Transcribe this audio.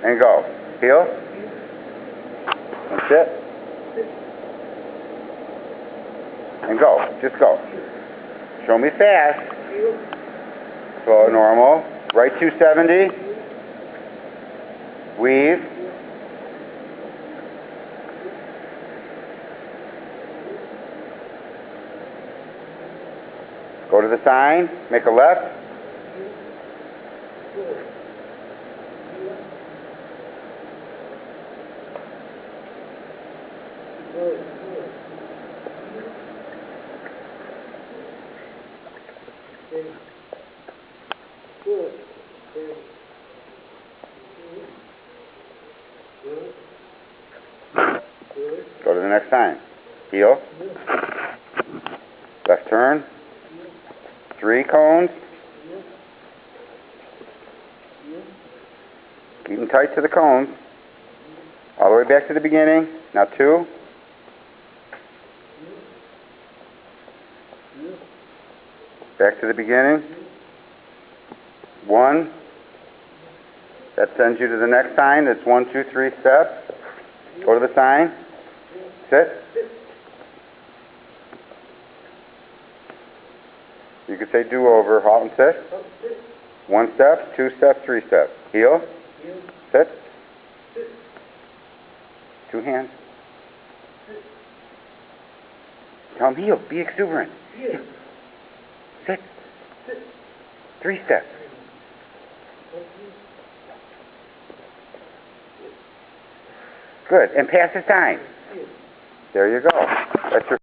And go. Heel. And sit. And go. Just go. Show me fast. Slow, normal. Right 270. Weave. Go to the sign. Make a left. Go to the next sign. Heel. Left turn. 3 cones. Keep them tight to the cones. All the way back to the beginning. Now 2. Back to the beginning. 1. That sends you to the next sign. It's 1, 2, 3 steps. Go to the sign. Sit. You could say do-over, halt and sit. 1 step, 2 steps, 3 steps. Heel. Sit. 2 hands. Tell them heel. Be exuberant. Sit. 3 steps. Good. And pass the sign. There you go. That's your